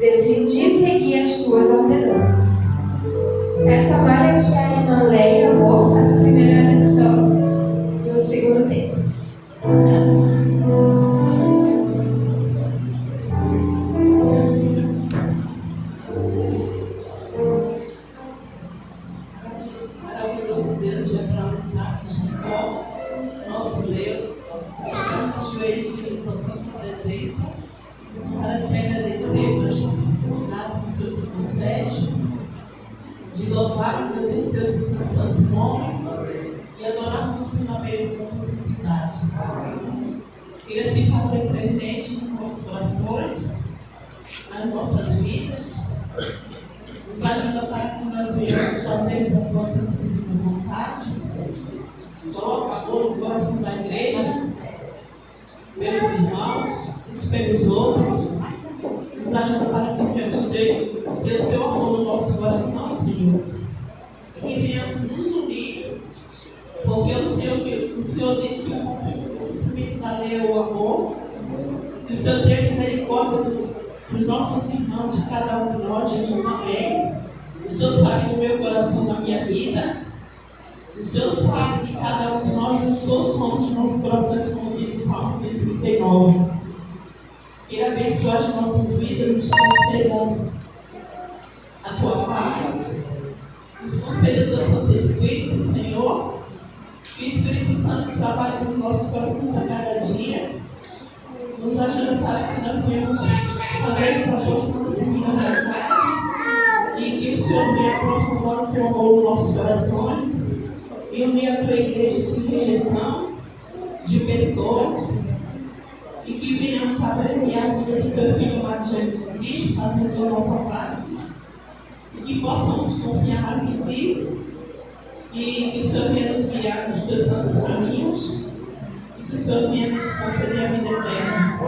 decidi seguir as tuas ordenanças. Peço agora que a irmã Leia faça a primeira de louvar e agradecer o descanso do nome e adorarmos no meio com simplicidade. Queria se fazer presente nos nossos corações, nas nossas vidas, nos ajuda para que nós venhamos fazer a nossa vontade. Coloca amor no coração da igreja, pelos irmãos, uns pelos outros. Nos ajuda para que venhamos ter o teu amor no nosso coração, Senhor. E que venhamos nos unir, porque o Senhor diz que o cumprimento da lei é o amor. Que o Senhor tenha misericórdia dos nossos irmãos, de cada um de nós, Jesus, amém. O Senhor sabe do meu coração, da minha vida. O Senhor sabe de cada um de nós, o Senhor somos de nossos corações, como diz o Salmo 139. Ele abençoe as nossas vidas, nos conceda a tua paz, nos conceda o teu Santo Espírito, Senhor. Que o Espírito Santo trabalhe nos nossos corações a cada dia. Nos ajuda para que nós venhamos fazer a tua santa e divina vontade. E que o Senhor venha aprofundar o teu amor nos nossos corações. E unir a tua igreja sem rejeição de pessoas. E que venhamos abreviar a vida do teu Filho amado Jesus Cristo, fazendo a nossa parte. E que possamos confiar mais em ti. E que o Senhor venha nos guiar nos teus santos caminhos. E que o Senhor venha nos conceder a vida eterna.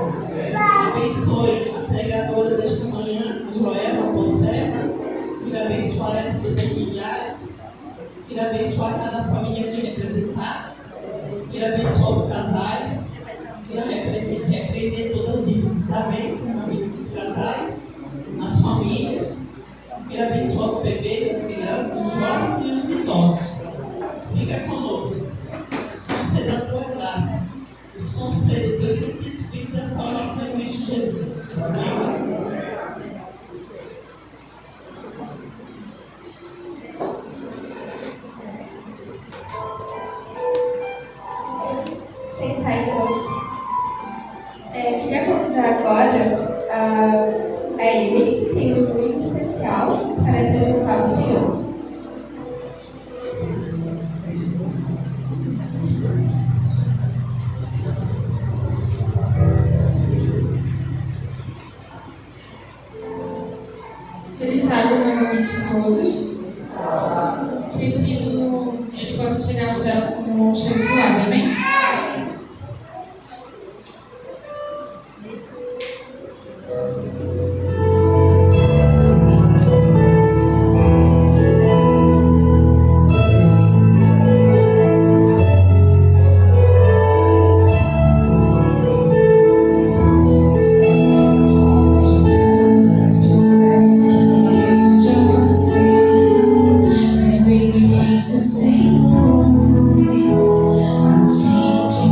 Abençoe a pregadora desta manhã, a Joelma, a Poseca. Que abençoe ela e seus familiares. Que abençoe cada família que representar. Que abençoe os casais. Que repreender todas as desavenças na vida dos casais, nas famílias. Que abençoe os bebês, as crianças, os jovens e os idosos. Fica conosco. Nos conceda a tua graça. Nos conceda o teu Santo Espírito da salvação em Cristo Jesus. Amém. Sentar aí todos. Queria convidar agora a Emily, que tem um grupo especial para apresentar o Senhor. Feliz sábado novamente a todos. Que esse hino ele possa chegar ao céu como um cheiro suave, amém? Lembrei de difícil, Senhor, mas nem te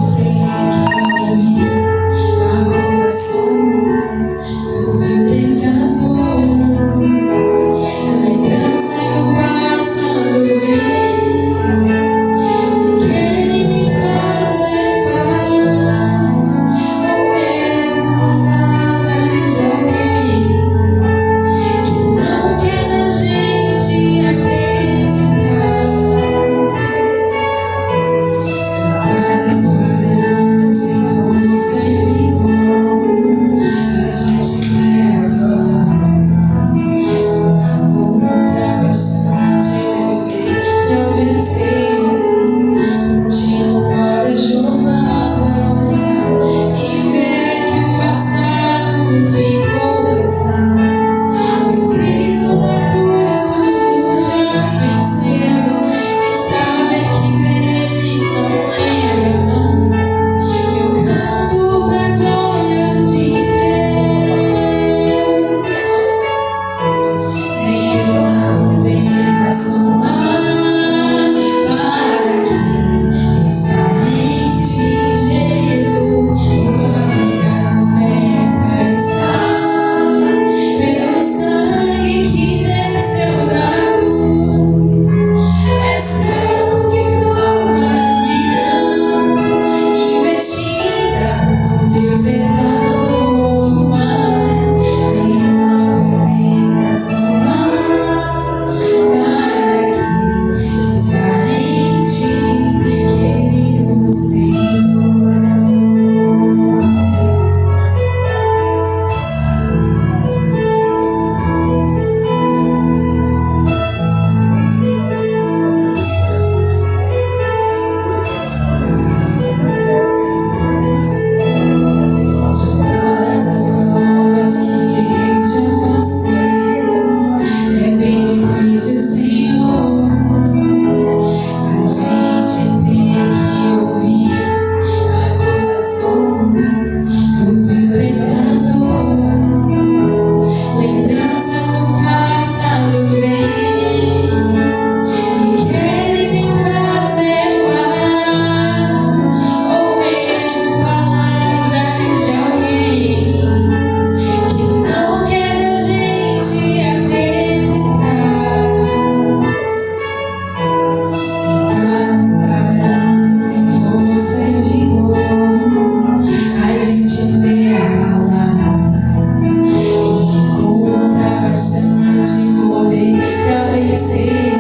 vencer,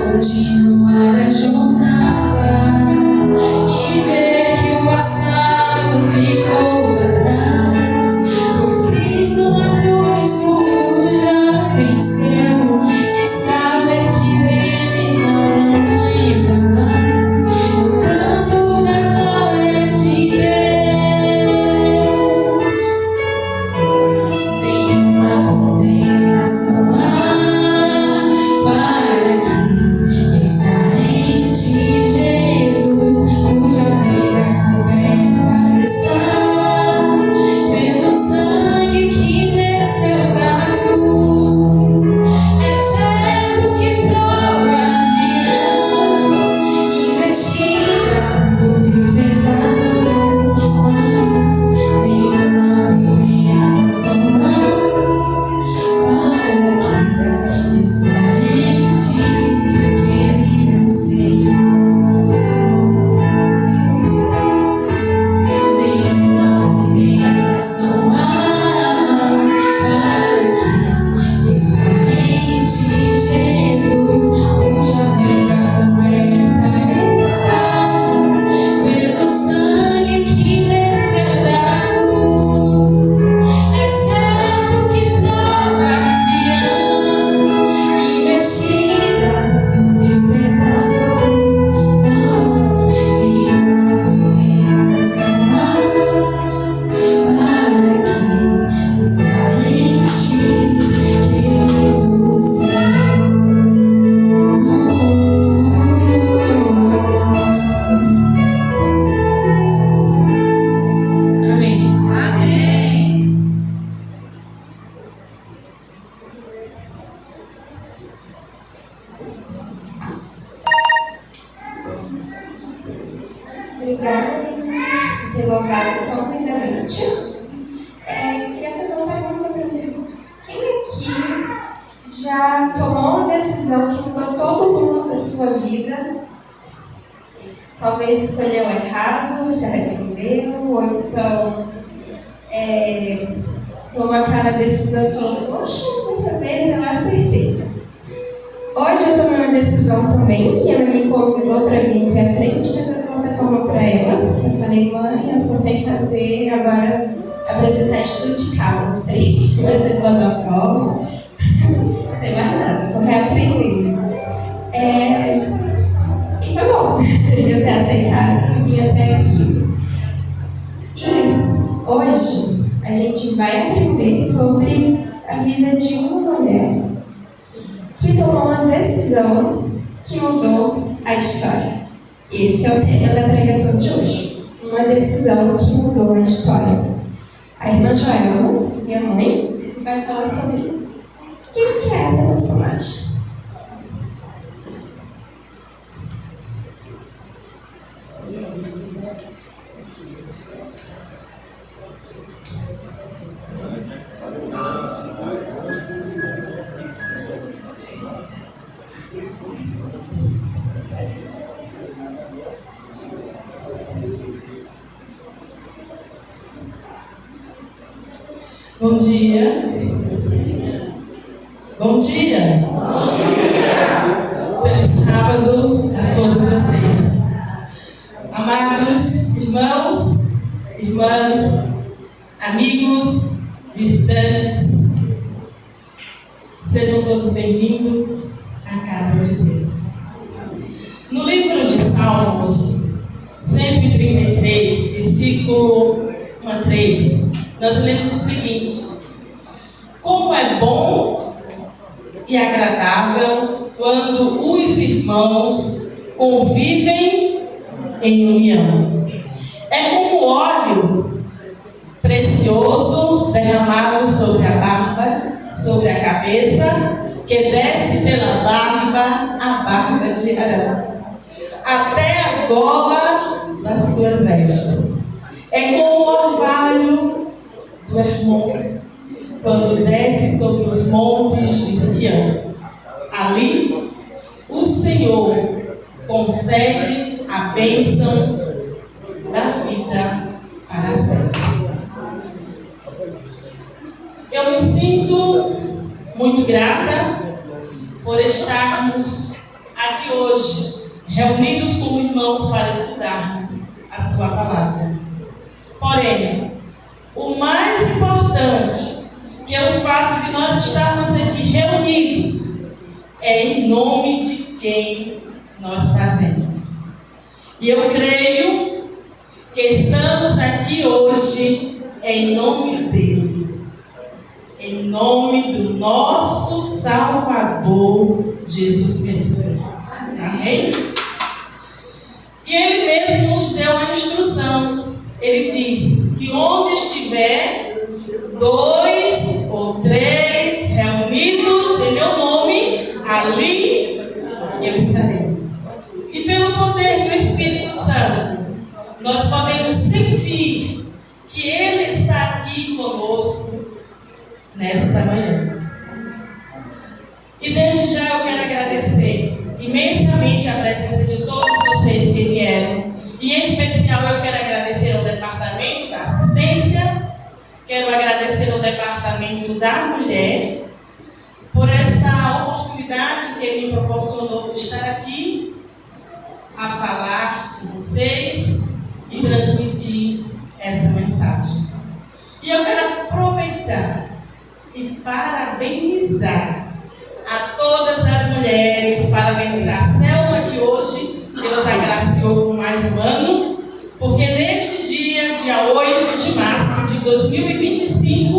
continuar a jornada e ver que o passado ficou para trás, pois Cristo na cruz tudo já venceu, e saber que dele não lembra mais. Eu canto da glória de Deus, nenhuma condenação há para quem está em ti, Jesus, cuja vida coberta está pelo sangue que desceu da cruz. É certo que provas virão, investidas do vil tentador, mas nenhuma condenação há para quem está em ti, querido Senhor. Nenhuma condenação há para quem está em ti, Jesus, cuja vida coberta está pelo sangue que desceu da cruz. É certo que provas virão, investidas do vil tentador, mas nenhuma condenação há para quem está em ti, querido Senhor. Amém. Amém. Obrigada por ter louvado tão lindamente. Queria fazer uma pergunta para os irmãos. Quem aqui já tomou uma decisão que mudou todo o rumo da sua vida? Talvez escolheu errado, se arrependeu, ou então tomou aquela decisão e falou: poxa, dessa vez eu acertei. Hoje eu tomei uma decisão também, minha mãe me convidou para vir aqui à frente, mas eu dei uma forma para ela. Eu falei: mãe, eu só sei fazer agora, apresentar estudo de casa, não sei fazer protocolo, não sei mais nada, estou reaprendendo. E foi bom eu ter aceitado e vir até aqui. E hoje a gente vai aprender sobre a vida de uma mulher que tomou uma decisão que mudou a história. Esse é o tema da pregação de hoje. Uma decisão que mudou a história. A irmã Joelma, minha mãe, vai falar sobre quem que é essa personagem. Bom dia. Bom dia. Feliz sábado a todos vocês. Amados irmãos, irmãs, amigos, visitantes, sejam todos bem-vindos à casa de Deus. No livro de Salmos 133, versículo 1 a 3, nós lemos o seguinte: como é bom e agradável quando os irmãos convivem em união. É como óleo precioso derramado sobre a barba, sobre a cabeça, que desce pela barba, a barba de Arão, até a gola das suas vestes. É como o orvalho do Hermon, quando desce sobre os montes de Sião. Ali, o Senhor concede a bênção da vida para sempre. Eu me sinto muito grata por estarmos aqui hoje, reunidos como irmãos para estudarmos a sua palavra. Porém, o mais importante, que é o fato de nós estarmos aqui reunidos, é em nome de quem nós fazemos. E eu creio que estamos aqui hoje em nome dele, em nome do nosso Salvador Jesus Cristo. Amém? E ele mesmo nos deu a instrução. Ele diz que onde estiver 2 ou 3 reunidos em meu nome, ali eu estarei. E pelo poder do Espírito Santo, nós podemos sentir que ele está aqui conosco nesta manhã. E desde já eu quero agradecer imensamente a presença de todos vocês que vieram. E em especial eu quero agradecer ao Departamento da Assistência, quero agradecer ao Departamento da Mulher por esta oportunidade que ele me proporcionou de estar aqui a falar com vocês e transmitir essa mensagem. E eu quero aproveitar e parabenizar a todas as mulheres, parabenizar a Selma, que hoje Deus agraciou com mais um ano, porque neste dia 8 de março de 2025,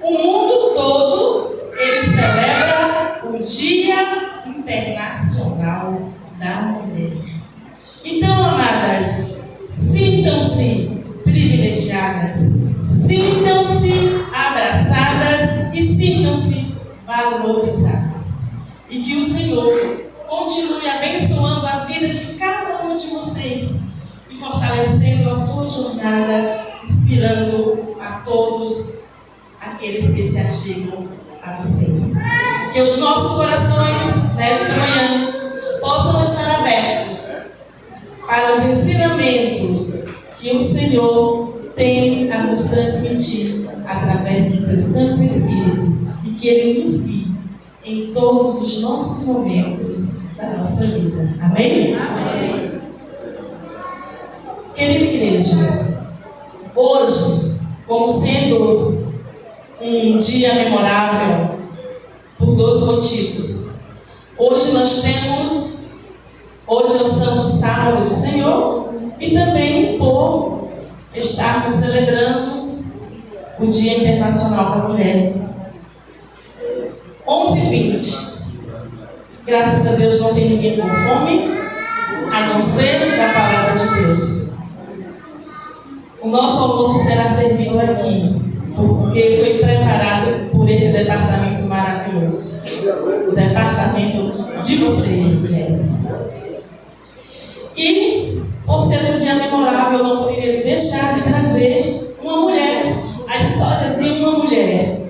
o mundo todo, ele celebra o Dia Internacional da Mulher. Então, amadas, sintam-se privilegiadas, sintam-se abraçadas e sintam-se valorizadas. E que o Senhor continue abençoando a vida de cada um de vocês e fortalecendo a sua jornada, inspirando a todos aqueles que se achegam a vocês. Que os nossos corações, nesta manhã, possam estar abertos para os ensinamentos que o Senhor tem a nos transmitir através do seu Santo Espírito e que Ele nos guie em todos os nossos momentos da nossa vida. Amém? Amém. Querida igreja, hoje, como sendo um dia memorável, por 2 motivos. Hoje é o Santo Sábado do Senhor e também por estarmos celebrando o Dia Internacional da Mulher. 11h20. Graças a Deus não tem ninguém com fome, a não ser da palavra de Deus. O nosso almoço será servido aqui, porque foi preparado por esse departamento maravilhoso. O departamento de vocês, mulheres. E, por ser um dia memorável, eu não poderia deixar de trazer uma mulher, a história de uma mulher.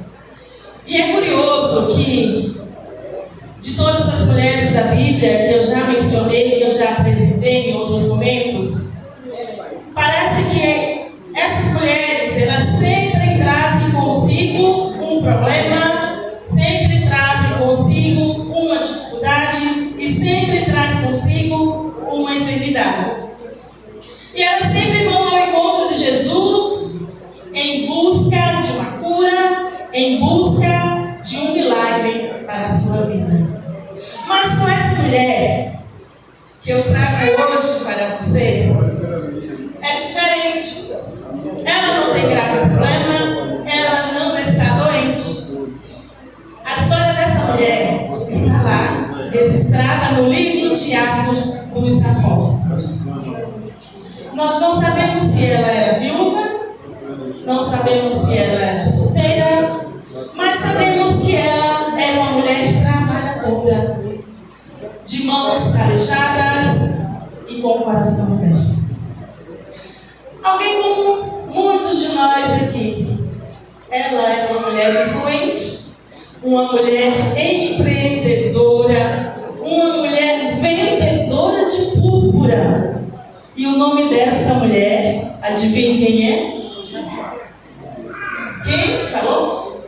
E é curioso que, de todas as mulheres da Bíblia que eu já mencionei, que eu já apresentei em outros momentos, parece que essas mulheres, elas sempre trazem consigo um problema, sempre trazem consigo uma dificuldade e sempre traz consigo uma enfermidade. E elas sempre vão ao encontro de Jesus em busca de uma cura, em busca de um milagre para a sua vida. Mas com essa mulher que eu trago hoje para vocês, é diferente. Ela não tem grave problema, ela não está doente. A história dessa mulher está lá, registrada no livro de Atos dos Apóstolos. Nós não sabemos se ela era viúva, não sabemos se ela era solteira, mas sabemos que ela era uma mulher trabalhadora, de mãos calejadas e com o coração aberto. Alguém como muitos de nós aqui. Ela era uma mulher influente, uma mulher empreendedora, uma mulher vendedora de púrpura. E o nome desta mulher, adivinha quem é? Quem falou?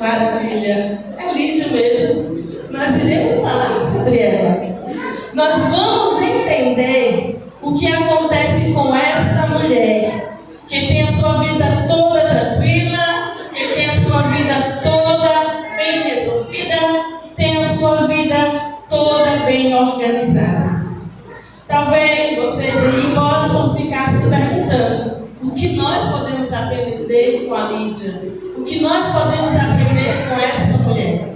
Maravilha. É Lídia mesmo, né? entender o que acontece com esta mulher, que tem a sua vida toda tranquila, que tem a sua vida toda bem resolvida, tem a sua vida toda bem organizada. Talvez vocês aí possam ficar se perguntando: o que nós podemos aprender com a Lídia? O que nós podemos aprender com essa mulher?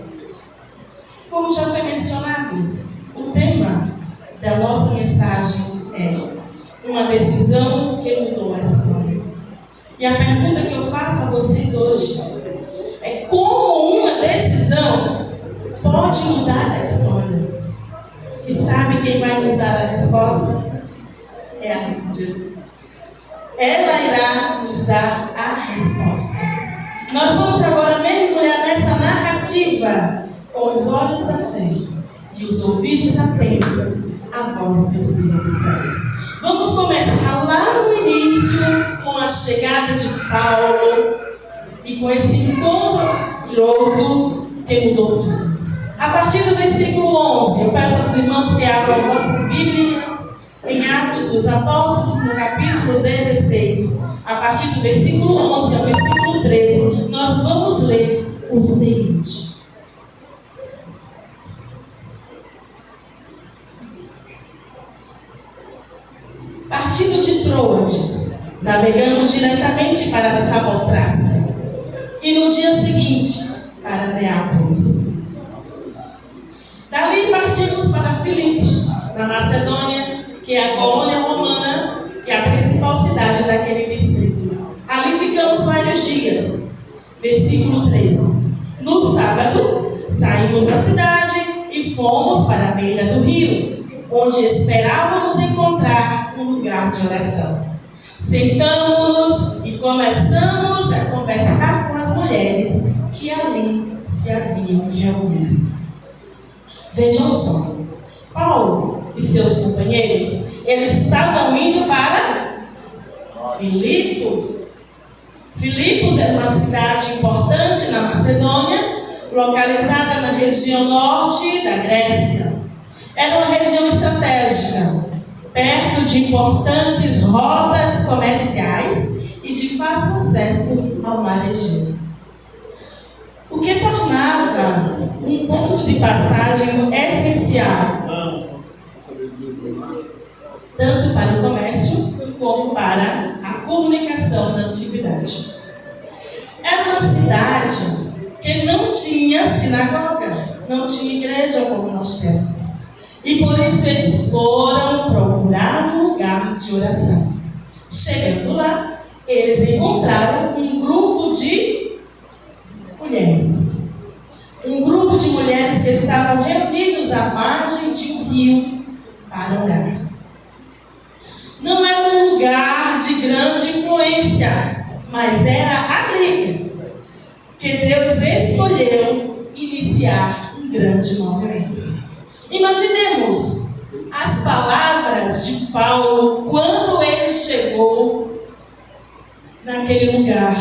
Como já foi mencionado, o tema da nossa mensagem é uma decisão que mudou a história. E a pergunta que eu faço a vocês hoje é: como uma decisão pode mudar a história? E sabe quem vai nos dar a resposta? É a Lídia. Ela irá nos dar a resposta. Nós vamos agora mergulhar nessa narrativa com os olhos da fé e os ouvidos atentos à voz do Espírito Santo. Vamos começar lá no início com a chegada de Paulo e com esse encontro glorioso que mudou tudo. A partir do versículo 11, eu peço aos irmãos que abram vossas Bíblias em Atos dos Apóstolos, no capítulo 16. A partir do versículo 11 ao versículo 13, nós vamos ler o seguinte. Partindo de Troade, navegamos diretamente para Samotrácia e no dia seguinte para Neápolis. Dali partimos para Filipos, na Macedônia, que é a colônia romana, que é a principal cidade daquele distrito. Ali ficamos vários dias. Versículo 13. No sábado, saímos da cidade e fomos para a beira do rio, onde esperávamos encontrar um lugar de oração. Sentamos-nos e começamos a conversar com as mulheres que ali se haviam reunido. Vejam só, Paulo e seus companheiros, eles estavam indo para Filipos. Filipos era uma cidade importante na Macedônia, localizada na região norte da Grécia. Era uma região estratégica, perto de importantes rotas comerciais e de fácil acesso ao mar Egeu. O que tornava um ponto de passagem essencial, tanto para o comércio como para a comunicação na antiguidade. Era uma cidade que não tinha sinagoga, não tinha igreja como nós temos. E por isso eles foram procurar um lugar de oração. Chegando lá, eles encontraram um grupo de mulheres. Um grupo de mulheres que estavam reunidos à margem de um rio para orar. Não era um lugar de grande influência, mas era ali que Deus escolheu iniciar um grande movimento. Imaginemos as palavras de Paulo quando ele chegou naquele lugar,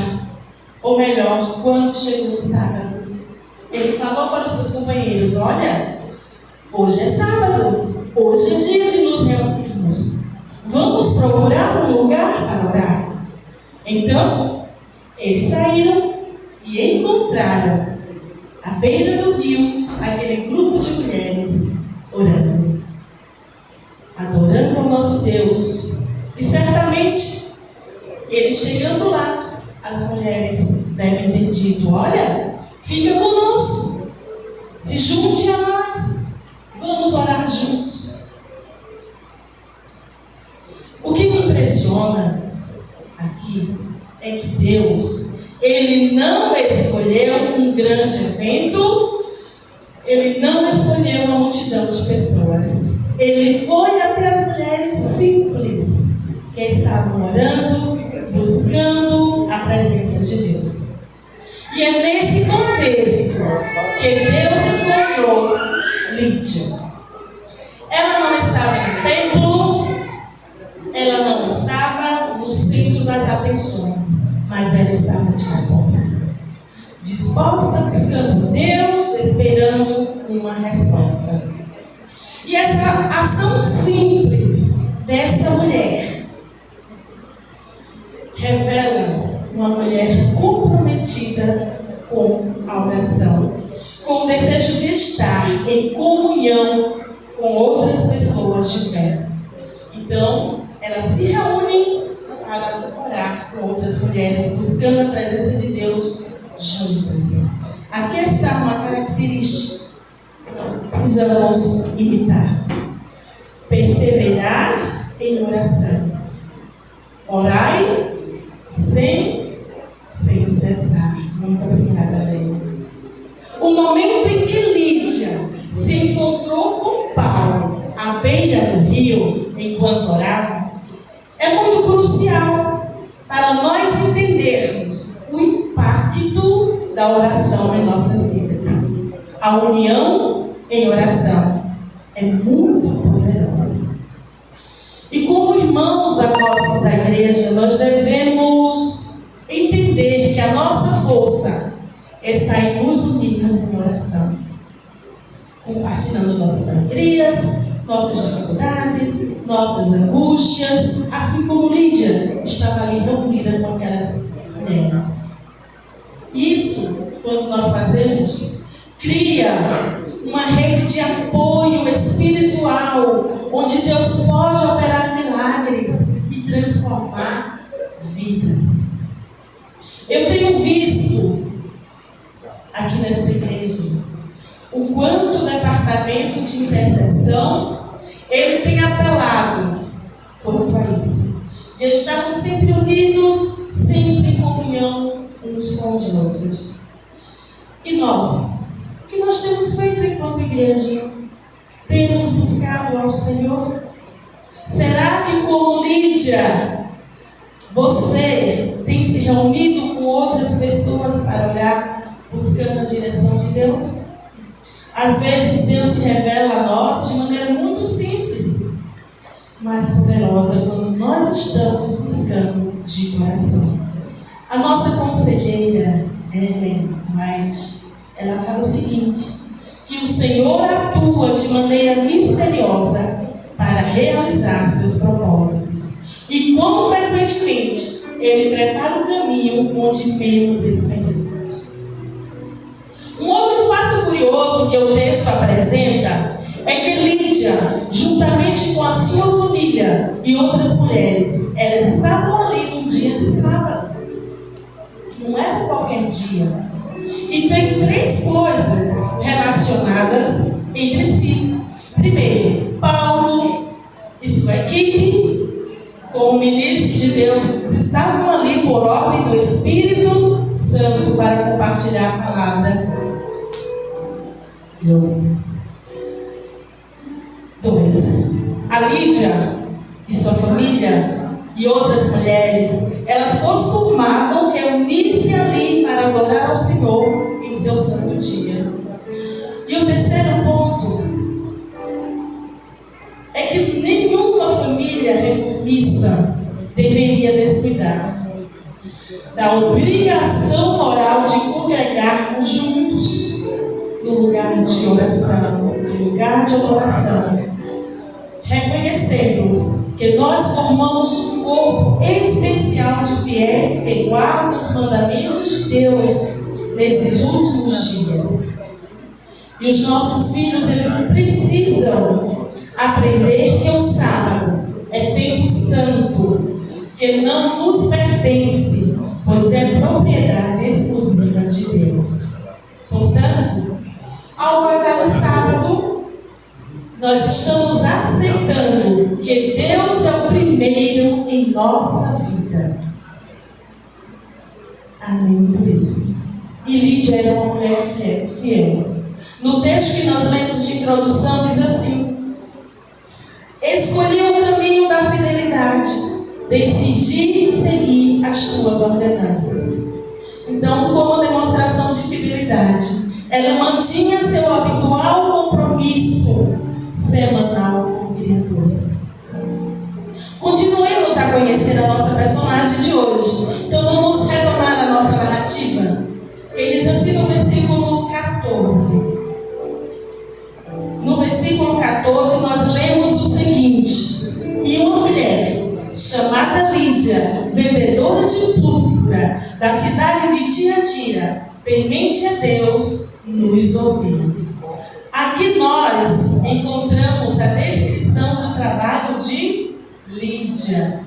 ou melhor, quando chegou o sábado. Ele falou para os seus companheiros: olha, hoje é sábado, hoje é dia de nos reunirmos. Vamos procurar um lugar para orar. Então, eles saíram e encontraram à beira do rio aquele grupo de mulheres orando, adorando ao nosso Deus. E certamente, eles chegando lá, as mulheres devem ter dito: olha, fica conosco, se junte a nós, vamos orar juntos. O que me impressiona aqui é que Deus, Ele não escolheu um grande evento, Ele não escolheu uma multidão de pessoas. Ele foi até as mulheres simples que estavam orando, buscando a presença de Deus. E é nesse contexto que Deus encontrou Lídia. Ela não estava no templo, ela não estava no centro das atenções, mas ela estava disposta. Disposta, buscando Deus, esperando uma resposta. E essa ação simples desta mulher revela uma mulher comprometida com a oração, com o desejo de estar em comunhão com outras pessoas de fé. Então, elas se reúnem para orar com outras mulheres, buscando a presença de Deus juntas. Aqui está uma característica que nós precisamos imitar: perseverar em oração. Orai sem cessar. Muito obrigada, Leia. O momento em que Lídia se encontrou com Paulo à beira do rio enquanto orava é muito crucial para nós entendermos o impacto da oração em nossas vidas. A união em oração é muito poderosa. E como irmãos da igreja, nós devemos entender que a nossa força está em nos unirmos em oração, compartilhando nossas alegrias, nossas dificuldades, nossas angústias, assim como Lídia estava ali reunida com aquelas mulheres. Isso, quando nós fazemos, cria uma rede de apoio espiritual, onde Deus pode operar milagres e transformar vidas. Eu tenho visto aqui nesta igreja o quanto o departamento de intercessão ele tem apelado para isso, de estarmos sempre unidos, sempre em comunhão uns com os outros. E nós? O que nós temos feito enquanto igreja? Temos buscado ao Senhor? Será que, como Lídia, você tem se reunido com outras pessoas para orar, buscando a direção de Deus? Às vezes Deus se revela a nós de maneira muito simples, mas poderosa quando nós estamos buscando de coração. A nossa conselheira, Ellen White, ela fala o seguinte: que o Senhor atua de maneira misteriosa para realizar seus propósitos. E como frequentemente Ele prepara o caminho onde menos esperamos. Um outro fato curioso que o texto apresenta é que Lídia, juntamente com a sua família e outras mulheres, elas estavam ali num dia de sábado. Não era qualquer dia. E tem três coisas relacionadas entre si. Primeiro, Paulo e sua equipe, como ministros de Deus, estavam ali por ordem do Espírito Santo para compartilhar a palavra. 2. A Lídia e sua família e outras mulheres, elas costumavam reunir-se ali para adorar ao Senhor em seu santo dia. E o terceiro ponto é que nenhuma família reformista deveria descuidar da obrigação moral de congregarmos juntos no lugar de oração, no lugar de adoração, reconhecendo que nós formamos um corpo especial de fiéis que guardam os mandamentos de Deus nesses últimos dias. E os nossos filhos, eles precisam aprender que o sábado é tempo santo, que não nos pertence, pois é propriedade exclusiva de Deus. Portanto, ao guardar o sábado, nós estamos aceitando que Deus é o primeiro em nossa vida. Amém por isso. E Lídia era uma mulher fiel. No texto que nós lemos de introdução, diz assim: escolhi o caminho da fidelidade, decidi seguir as tuas ordenanças. Então, como demonstração de fidelidade, ela mantinha seu habitual compromisso semanal com o Criador. Continuemos a conhecer a nossa personagem de hoje. Então vamos retomar a nossa narrativa, que diz assim no versículo 14. No versículo 14 nós lemos o seguinte: e uma chamada Lídia, vendedora de púrpura, da cidade de Tiatira, temente a Deus, nos ouviu. Aqui nós encontramos a descrição do trabalho de Lídia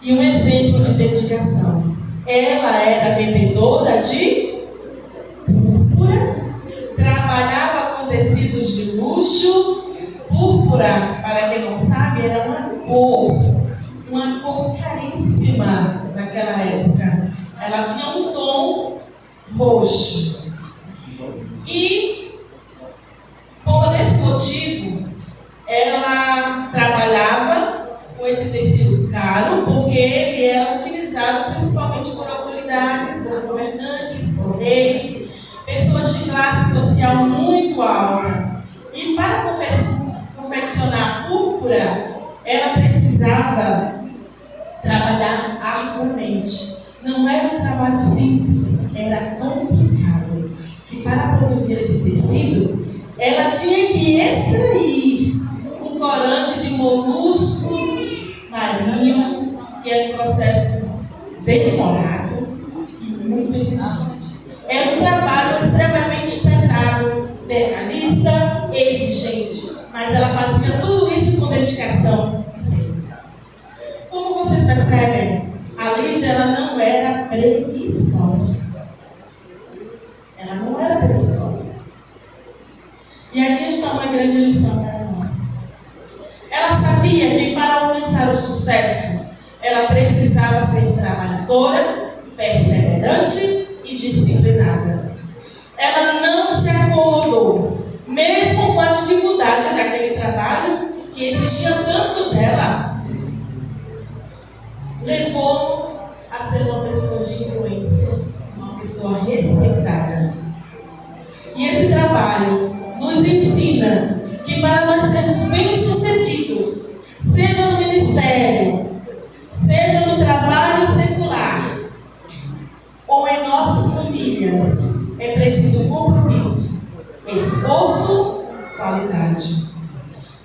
e um exemplo de dedicação. Ela era vendedora de púrpura, trabalhava com tecidos de luxo. Púrpura, para quem não sabe, era uma cor caríssima naquela época. Ela tinha um tom roxo. E, por esse motivo, ela trabalhava com esse tecido caro, porque ele era utilizado principalmente por autoridades, por governantes, por reis, pessoas de classe social muito alta. E para confeccionar púrpura, ela precisava trabalhar arduamente. Não era um trabalho simples, era complicado. E para produzir esse tecido, ela tinha que extrair o corante de moluscos marinhos, que é um processo demorado e muito exigente. Era um trabalho extremamente pesado, detalhista, exigente, mas ela fazia tudo isso com dedicação e zelo. Como vocês percebem, a Lídia ela não era preguiçosa. Ela não era preguiçosa. E aqui está uma grande lição para nós. Ela sabia que para alcançar o sucesso, ela precisava ser trabalhadora, perseverante e disciplinada. Ela não se acomodou, mesmo com a dificuldade daquele trabalho que exigia tanto dela, levou a ser uma pessoa de influência, uma pessoa respeitada. E esse trabalho nos ensina que para nós sermos bem-sucedidos, seja no ministério, seja no trabalho secular, ou em nossas famílias, é preciso compromisso, esforço, qualidade.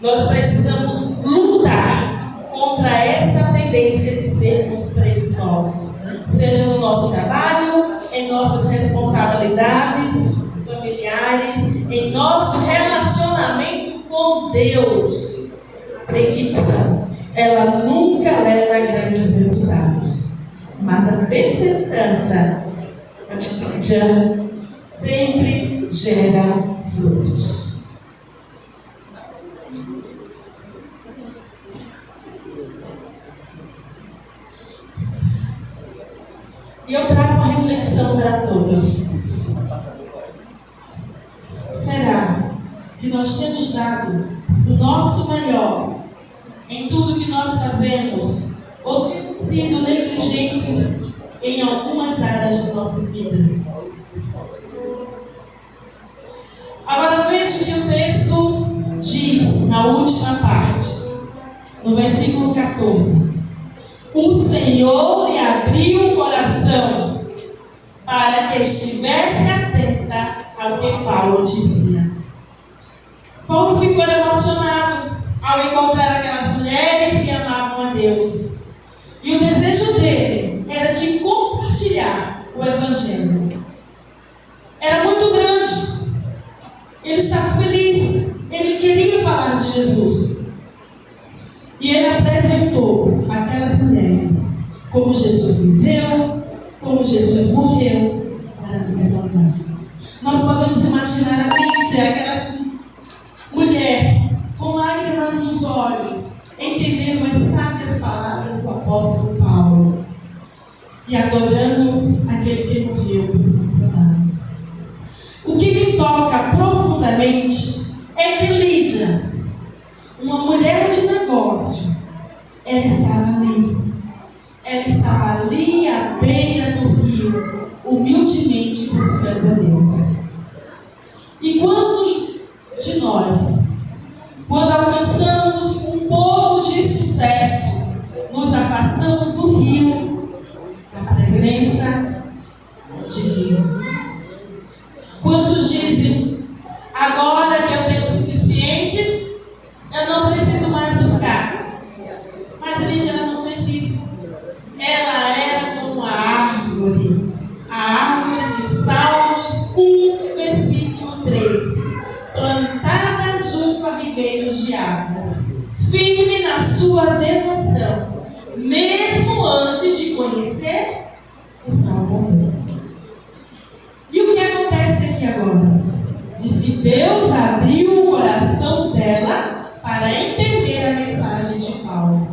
Nós precisamos lutar contra essa tendência de sermos preguiçosos, seja no nosso trabalho, em nossas responsabilidades familiares, em nosso relacionamento com Deus. A preguiça, ela nunca leva a grandes resultados, mas a perseverança, a diligência, sempre gera frutos. E eu trago uma reflexão para todos. Será que nós temos dado o nosso melhor em tudo que nós fazemos, ou temos sido negligentes em algumas áreas da nossa vida? Agora veja o que o texto diz na última parte, no versículo 14. O Senhor lhe abriu o coração para que estivesse atenta ao que Paulo dizia. Paulo ficou emocionado ao encontrar aquelas mulheres que amavam a Deus. E o desejo dele era de compartilhar o Evangelho. Era muito grande. Ele estava feliz. Ele queria falar de Jesus. E ele apresentou aquelas mulheres como Jesus viveu, como Jesus morreu para nos salvar. Nós podemos imaginar a Lídia, aquela mulher com lágrimas nos olhos, entendendo as sábias palavras do apóstolo Paulo e adorando aquele que morreu por muito amar. O que me toca profundamente é que Lídia, uma mulher de negócio, ela estava ali. Ela estava ali à beira do rio, humildemente buscando a Deus. E quantos de nós, quando alcançamos um pouco de sucesso, nos afastamos do rio, da presença divina? Quantos dizem, agora que eu tenho o suficiente, eu não preciso mais buscar? Mas Lídia, ela não fez sua devoção, mesmo antes de conhecer o Salvador. E o que acontece aqui agora? Diz que Deus abriu o coração dela para entender a mensagem de Paulo.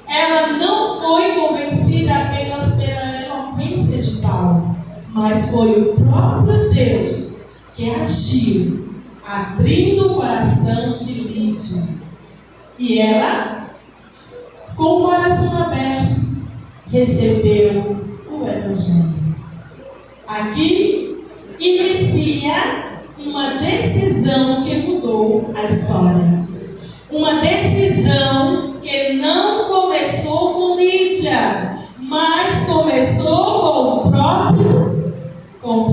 Ela não foi convencida apenas pela eloquência de Paulo, mas foi o próprio Deus que agiu, abrindo o coração de Lídia. E ela, com o coração aberto, recebeu o Evangelho. Aqui inicia uma decisão que mudou a história. Uma decisão que não começou com Lídia, mas começou com o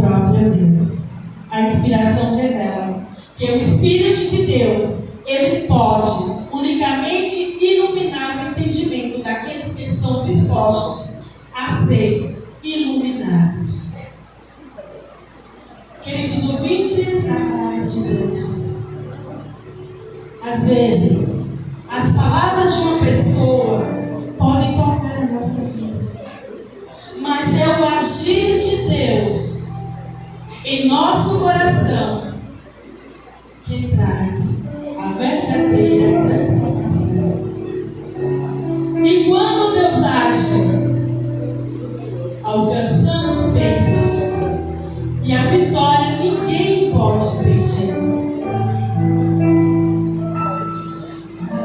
próprio Deus. A inspiração revela que o Espírito de Deus, ele pode unicamente iluminar o entendimento daqueles que estão dispostos a ser iluminados. Queridos ouvintes da palavra de Deus, às vezes, as palavras de uma pessoa podem tocar a nossa vida, mas é o agir de Deus em nosso coração que traz a verdadeira transformação. E quando Deus age, alcançamos bênçãos, e a vitória ninguém pode impedir.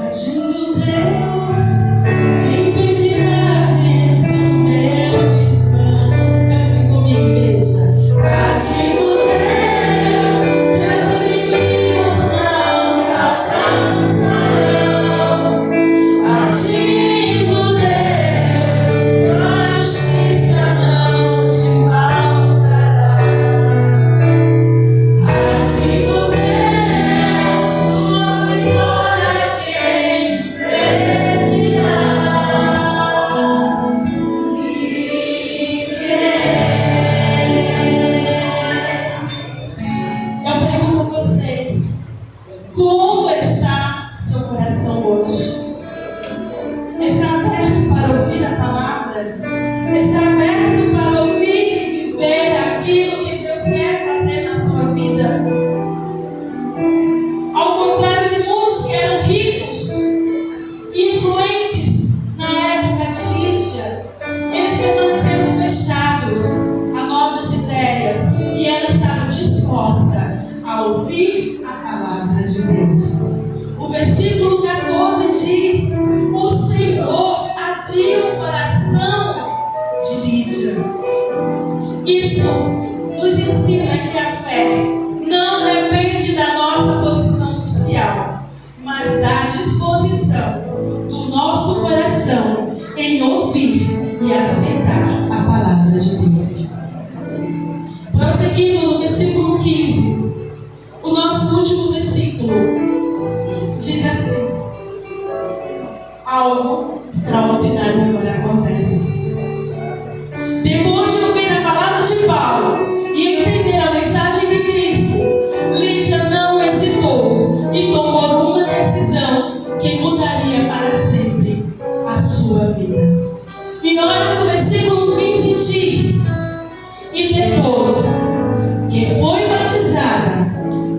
Agindo Deus, quem pedirá a bênção, meu irmão? Cante comigo, igreja. Agindo Deus, teus inimigos não te alcançarão. Agindo Deus, tua justiça não te faltará. Agindo Deus, tua vitória quem impedirá? Eu pergunto a vocês, como está seu coração hoje? Está aberto para ouvir a palavra? Está aberto para ouvir e viver aquilo que Deus quer fazer na sua vida? Ao contrário de muitos que eram ricos, influentes na época de Lídia, eles permaneceram fechados a novas ideias e ela estava disposta a ouvir a palavra de Deus. O versículo 14 diz: o Senhor abriu o coração de Lídia. Isso nos ensina que a fé não depende da nossa posição social, mas da disposição do nosso coração em ouvir e aceitar a palavra de Deus. Prosseguindo no versículo 15, o nosso último versículo diz assim: algo extraordinário agora acontece. Depois de ouvir a palavra de Paulo e entender a mensagem de Cristo, Lídia não hesitou e tomou uma decisão que mudaria para sempre a sua vida. E olha no versículo 15 diz: e depois que foi batizada,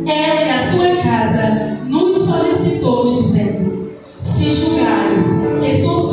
ela e a sua casa nos solicitou, dizendo: se julgais que sou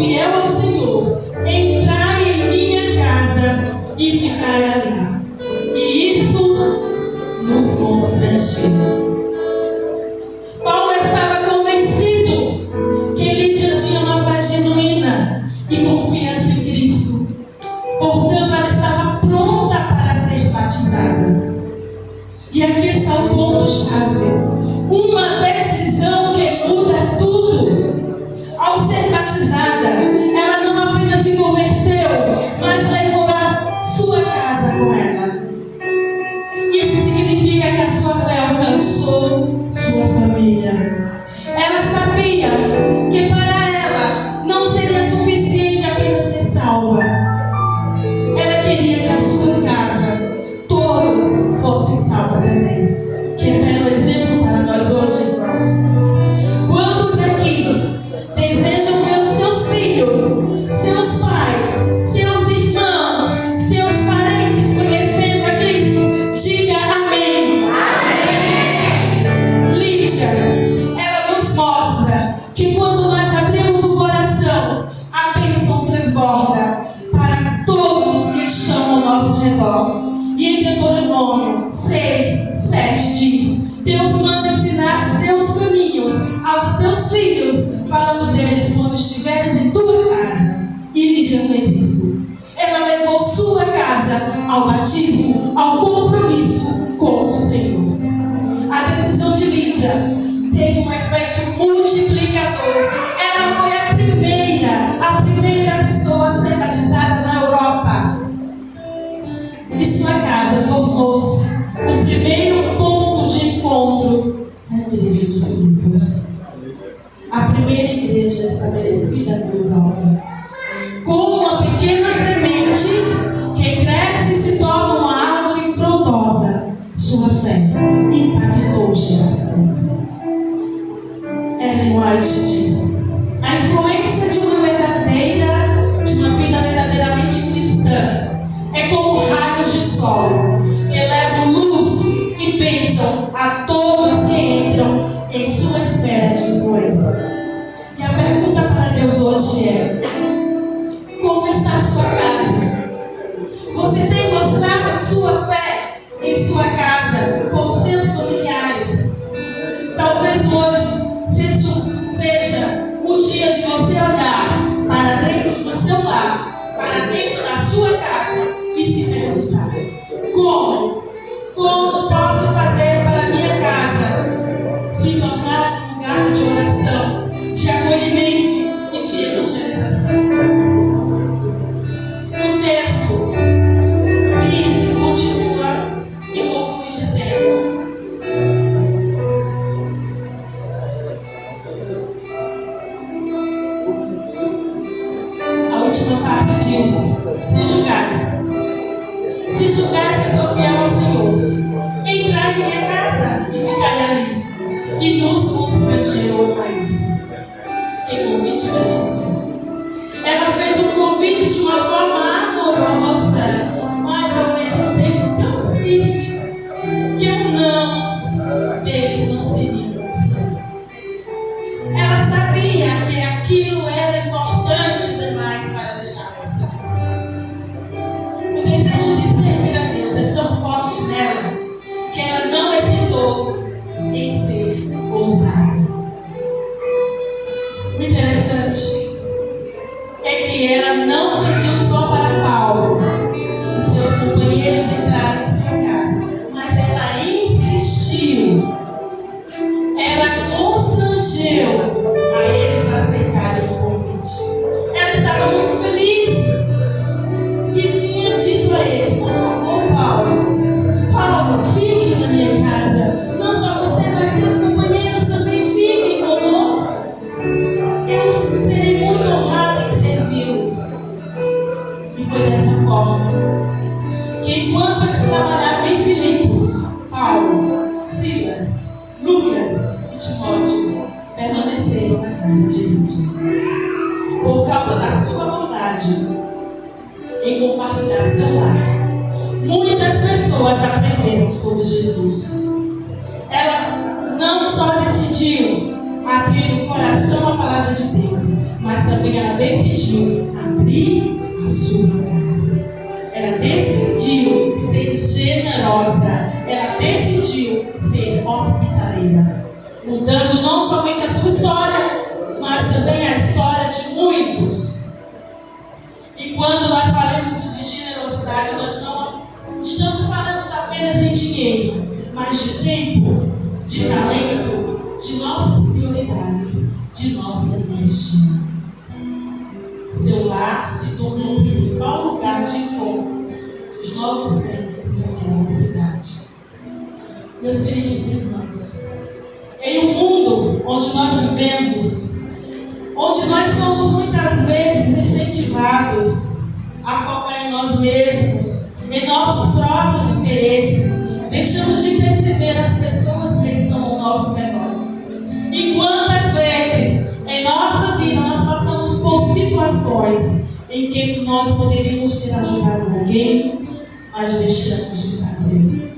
teve um efeito multiplicador. Ela foi a primeira pessoa a ser batizada na Europa. E sua casa tornou-se o primeiro ponto de encontro da igreja de Filipos. A primeira igreja estabelecida na Europa. Como uma pequena semente que cresce e se torna uma árvore frondosa, sua fé impactou gerações. Ellen White diz: a influência de uma vida verdadeiramente cristã é como raios de sol que levam luz e bênção a todos que entram em sua esfera de influência. E a pergunta para Deus hoje é: como está a sua casa? Você tem mostrado sua fé em sua casa com seus familiares? Talvez hoje seja o dia de você olhar para dentro do seu lar, para dentro da sua casa e se perguntar: como posso fazer para minha casa se tornar um lugar de oração, de acolhimento e de evangelização? O texto diz e continua e conclui dizendo: a última parte diz: se julgares que sou fiel ao Senhor, entrai em minha casa e ficai ali. E nos constrangeu a isso. Que convite belíssimo. Ela fez um convite de uma forma amorosa, mas ao mesmo tempo tão firme, que o não deles não seria uma opção. Ela sabia que aquilo era importante demais para deixar passar. O desejo de servir a Deus é tão forte nela que ela não hesitou em ser ousada. O interessante é que ela não pediu só para Paulo e seus companheiros entrarem em sua casa, mas ela insistiu, ela constrangeu a eles aceitarem o convite. Ela estava muito feliz e tinha dito a eles: por favor, Paulo, fique na minha casa. Não só você, mas seus companheiros também fiquem conosco. Eu serei muito honrada em servi-los. E foi dessa forma que, enquanto eles trabalhavam em Filipos, Paulo, Silas, Lucas e Timóteo permaneceram na casa de Lídia. Por causa da sua bondade em compartilhar seu lar, muitas pessoas aprenderam sobre Jesus. Ela não só decidiu abrir o coração à palavra de Deus, mas também ela decidiu abrir a sua casa. Ela decidiu ser generosa. Ela decidiu ser hospitaleira, mudando não somente a sua história, mas também a história de muitos. E quando nós falamos de generosidade, nós não estamos falando apenas em dinheiro, mas de tempo, de talento, de nossas prioridades, de nossa energia. Seu lar se tornou o principal lugar de encontro dos novos crentes naquela cidade. Meus queridos irmãos, em um mundo onde nós vivemos, onde nós somos muitas vezes incentivados a focar em nós mesmos, em nossos próprios interesses, deixamos de perceber as pessoas que estão ao nosso redor. E quantas vezes em nossa vida nós passamos por situações em que nós poderíamos ter ajudado alguém, mas deixamos de fazer.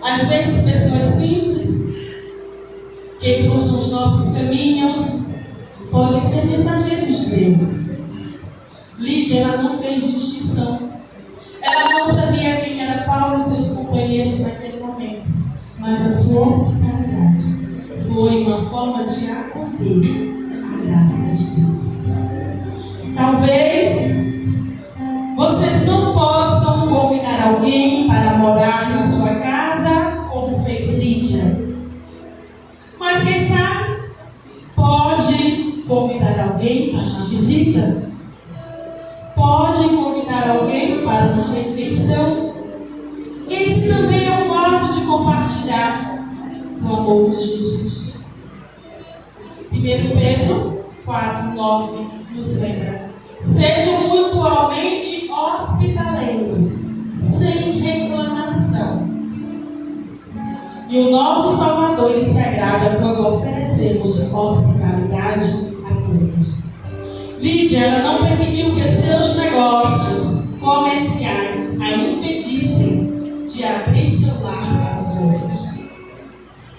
Às vezes pessoas simples que cruzam os nossos caminhos podem ser mensageiros de Deus. Lídia, ela não fez distinção. Ela não sabia quem era Paulo e seus companheiros naquele momento, mas a sua hospitalidade foi uma forma de acolher a graça de Deus. Talvez vocês não possam convidar alguém para morar na sua casa, como fez Lídia. Mas alguém para uma visita? Pode convidar alguém para uma refeição? Esse também é um modo de compartilhar o amor de Jesus. 1 Pedro 4:9 nos lembra: sejam mutualmente hospitaleiros, sem reclamação. E o nosso Salvador, ele se agrada quando oferecemos hospitalidade a todos. Lídia, ela não permitiu que seus negócios comerciais a impedissem de abrir seu lar para os outros.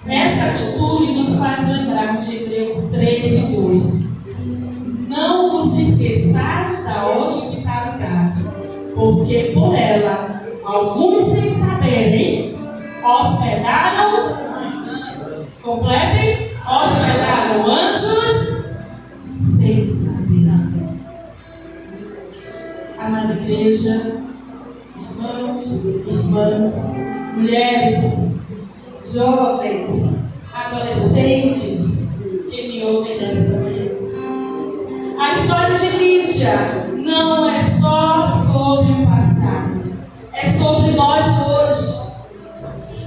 Essa atitude nos faz lembrar de Hebreus 13:2. Não vos esqueçais da hospitalidade, porque por ela alguns, sem saberem, hospedaram, completem, hospedaram anjos sem saber. Amada igreja, irmãos, irmãs, mulheres, jovens, adolescentes que me ouvem nesta manhã. A história de Lídia não é só sobre o passado, é sobre nós hoje.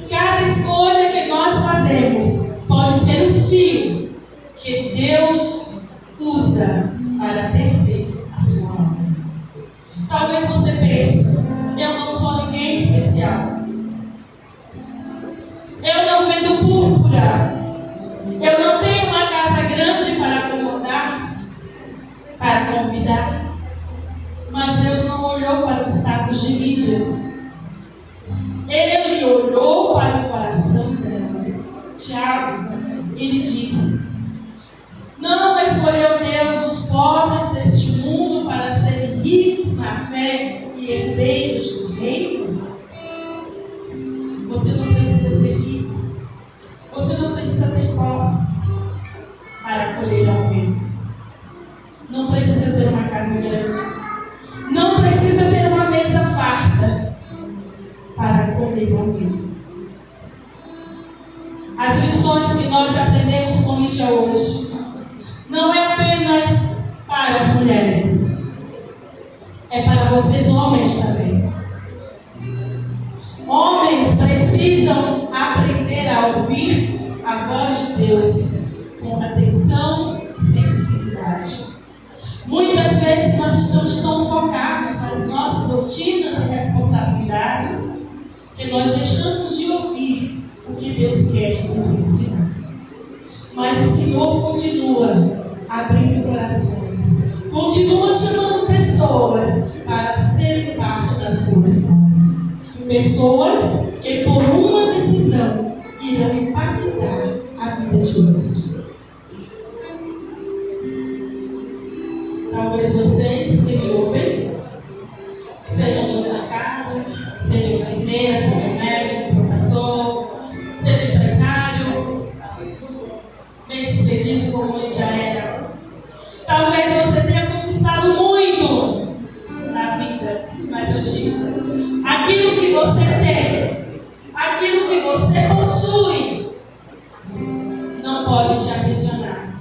Cada escolha que nós fazemos pode ser um fio que Deus usa para tecer a sua obra. Talvez você pense: eu não sou ninguém especial. Eu não vendo púrpura. Eu não tenho uma casa grande para acomodar, para convidar. Mas Deus não olhou para o status de Lídia. Ele olhou para o coração dela. Tiago, ele disse: não escolheu Deus os pobres deste mundo para serem ricos na fé e herdeiros do reino? Você não precisa ser rico. Você não precisa ter posse para acolher alguém. Não precisa ter uma casa grande. Não precisa ter uma mesa farta para acolher alguém. As lições que nós aprendemos com Lídia hoje não é apenas para as mulheres, é para vocês homens também. Homens precisam aprender a ouvir a voz de Deus com atenção e sensibilidade. Muitas vezes nós estamos tão focados nas nossas rotinas e responsabilidades que nós deixamos de ouvir o que Deus quer nos ensinar. Mas o Senhor continua abrindo corações, continua chamando pessoas para serem parte da sua história. Pessoas que por uma decisão irão impactar a vida de outros. Talvez vocês que me ouvem sejam donas de casa, sejam enfermeira, seja médico, professor, seja empresário, bem-sucedido como ele já era. Talvez você tenha conquistado muito na vida, mas eu digo: aquilo que você tem, aquilo que você possui, não pode te aprisionar,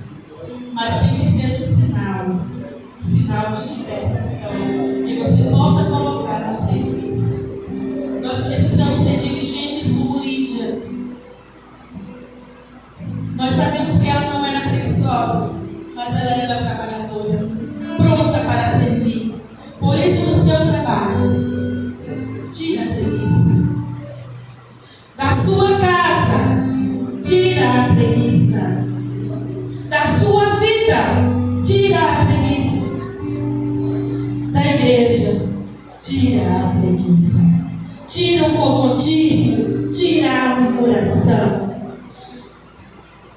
mas tem que ser um sinal de libertação, que você possa colocar no serviço. Nós precisamos ser diligentes como Lídia. Nós sabemos que ela não era preguiçosa, mas ela era trabalhadora, pronta para servir. Por isso, no seu trabalho, tira a preguiça. Da sua casa, tira a preguiça. Da sua vida, tira a preguiça. Da igreja, tira a preguiça. Tira o comodismo, tira a murmuração.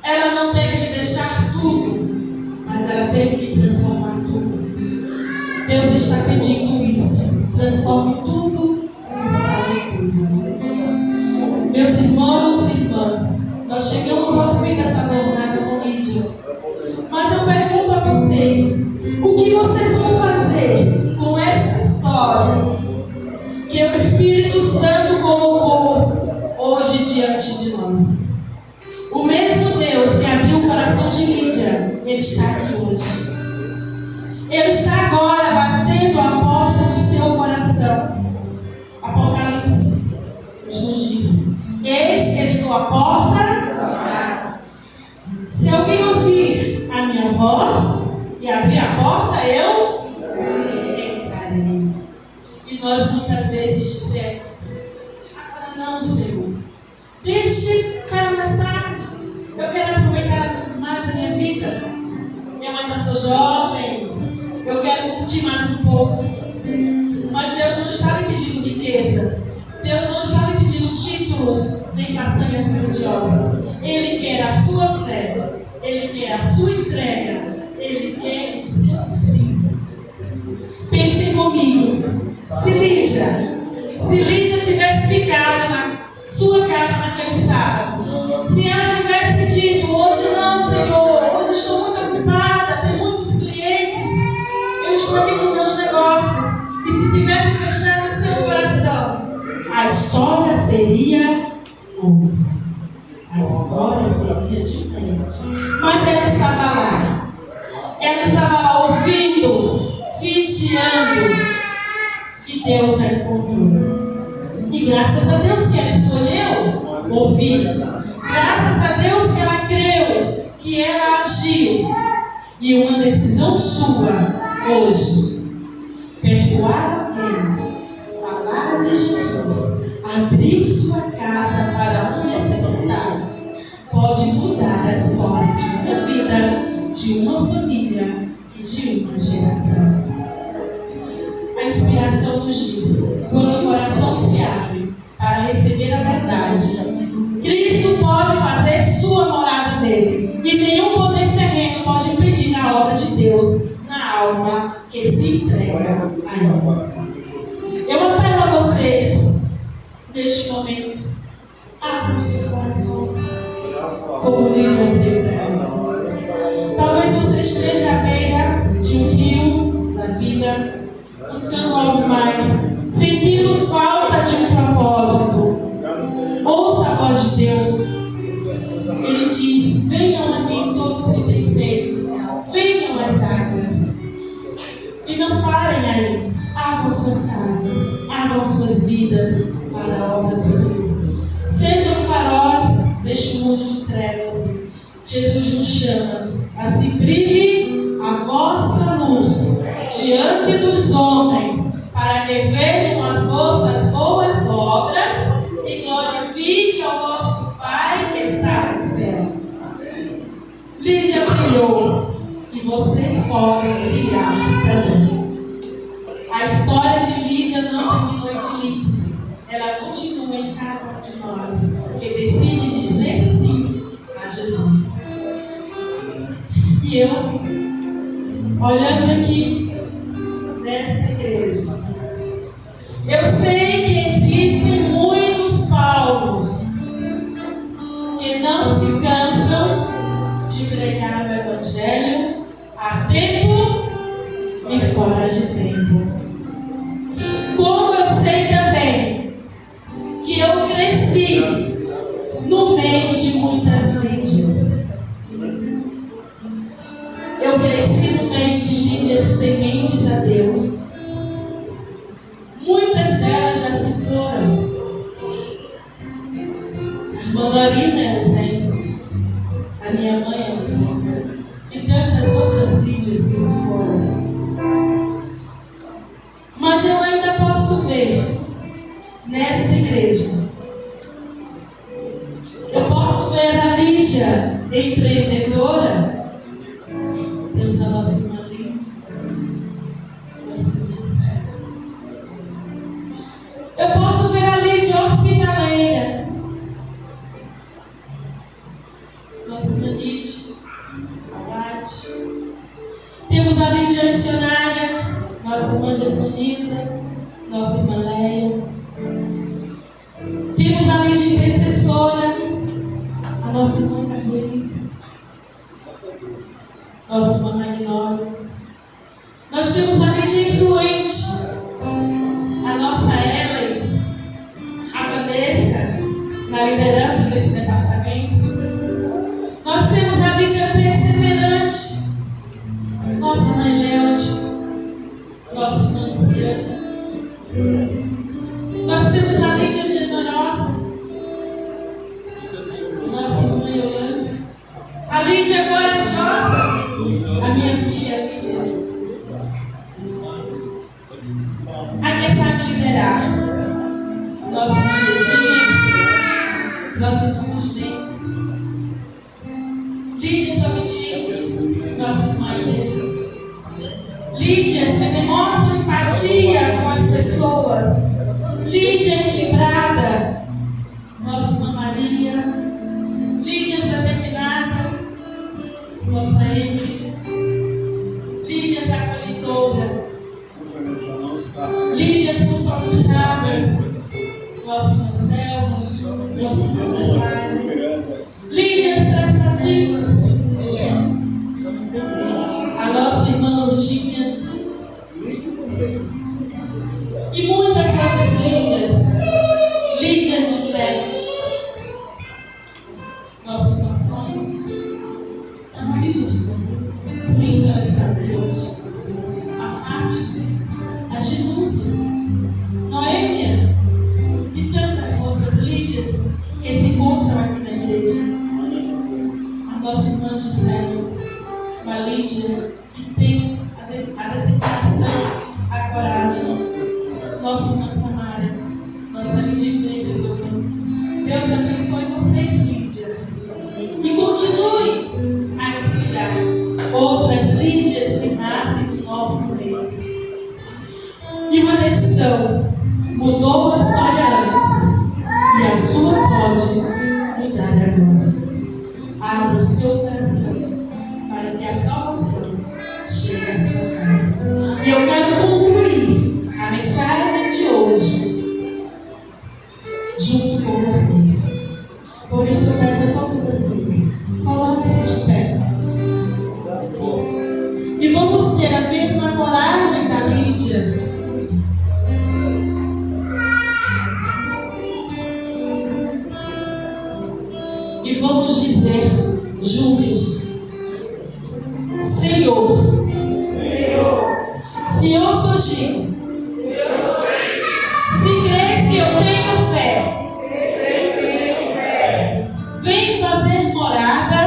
Ela não teve que deixar tudo, mas ela teve que transformar tudo. Deus está pedindo isso. Transforme tudo em restaure tudo. Meus irmãos e irmãs, nós chegamos ao fim dessa jornada com Lídia. Mas eu pergunto a vocês: o que vocês vão fazer com essa história que o Espírito Santo colocou hoje diante de nós? O mesmo Deus que abriu o coração de Lídia, Ele está aqui hoje. Ele está agora batendo a porta do seu coração. Apocalipse nos diz: eis que estou à porta. Se alguém ouvir a minha voz e abrir a porta, eu entrarei. E nós muitas vezes dizemos: agora não, Senhor. Deixe para mais tarde. Eu quero aproveitar mais a minha vida. Eu ainda sou jovem. Eu quero curtir mais um pouco. Mas Deus não está lhe pedindo riqueza. Deus não está lhe pedindo títulos nem façanhas grandiosas. Ele quer a sua fé. Ele quer a sua entrega. Ele quer o seu sim. Pensem comigo. Se Lídia tivesse ficado na sua casa naquele sábado, se ela tivesse dito: hoje não, Senhor, hoje estou muito ocupada, tem muitos clientes, eu estou aqui com meus negócios, e se tivesse fechado o seu coração, a história seria outra. A história seria diferente. Mas ela estava lá. Ela estava lá ouvindo, vigiando, e Deus a encontrou. E graças a Deus que ela escolheu ouvir. Graças a Deus que ela creu, que ela agiu. E uma decisão sua hoje: perdoar alguém, falar de Jesus, abrir sua casa para um necessitado, pode mudar a história de uma vida, de uma família e de uma geração. A inspiração nos diz: quando o coração se abre para receber a verdade, Cristo pode fazer sua morada nele, e nenhum poder terreno pode impedir a obra de Deus na alma que se entrega a Ele. Eu apelo a vocês, neste momento, abram seus corações, como Lídia abriu dela. Talvez você esteja à beira de um rio da vida, buscando algo mais, sentindo falta de um propósito. Ouça a voz de Deus. Ele diz: venham a mim todos que têm sede, venham às águas. E não parem aí. Abram suas casas, abram suas vidas para a obra do Senhor. Sejam faróis deste mundo de trevas. Jesus nos chama a se brilhe a vossa luz diante dos homens, para que vejam as vossas boas obras e glorifiquem ao vosso Pai que está nos céus. Lídia brilhou e vocês podem brilhar também. A história de Lídia não terminou em Filipos. Ela continua em cada um de nós que decide dizer sim a Jesus. E eu, olhando aqui nesta igreja, eu sei que existem muitos Paulos que não se cansam de pregar o Evangelho a tempo e fora de tempo. Como eu sei também que eu cresci no meio de muitas Lídias. Eu cresci no meio de Lídias tementes a Deus. Muitas delas já se foram. A irmã Dorina é um exemplo. A minha mãe é um exemplo. E tantas outras Lídias que se foram. Mas eu ainda posso ver nesta igreja. Eu posso ver a Lídia empreendedora. Temos a nossa irmã ali. Nossa irmã. Eu posso ver a Lídia hospitaleira. Nossa irmã Lídia. Temos a Lídia missionária. Nossa irmã Gessonita, nossa irmã Leia. Temos a Lídia intercessora, a nossa irmã Carmelita, nossa irmã Magnólia. Nós temos a Lídia influente, a nossa Ellen, a Vanessa, na liderança desse departamento. Nós temos a Lídia perseverante, nossa mãe Leote. Lídia corajosa. A minha filha Lídia. A que sabe liderar. Nossa irmã Letinha. Nossa irmã Marlene. Lídias obedientes. Nossa irmã Helena. Lídias que demonstram empatia com as pessoas. Lídia equilibrada. Nossa irmã Maria. Lídias determinada. Nossa Emily. Lídias acolhedora. Lídias compromissadas. Nossa irmã Selma. Nossa irmã Rosário. Lídias prestativas. A nossa irmã Lourdinha. E muitas outras Lídias. Lídias de fé. Nossa irmã Sônia é uma Lídia de fé. Por isso ela está aqui hoje. A Fátima, a Genúzia, Noêmia e tantas outras Lídias que se encontram aqui na igreja. A nossa irmã Gisele, uma Lídia que tem a determinação, a coragem. Nossa irmã Samara, nossa Lídia empreendedora. Deus abençoe vocês, Lídias. E continue a inspirar outras Lídias que nascem no nosso meio. E uma decisão mudou a história antes, e a sua pode mudar agora. Abra o seu coração para que a salvação chegue à sua casa. E eu quero concluir a mensagem de hoje junto com vocês. Por isso eu peço a todos vocês, coloquem-se de pé. E vamos ter a mesma coragem da Lídia. E vamos dizer juntos: Senhor, se eu sou digno, se crês que eu tenho fé, vem fazer morada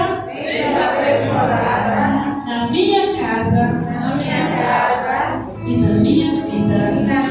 na minha casa e na minha vida.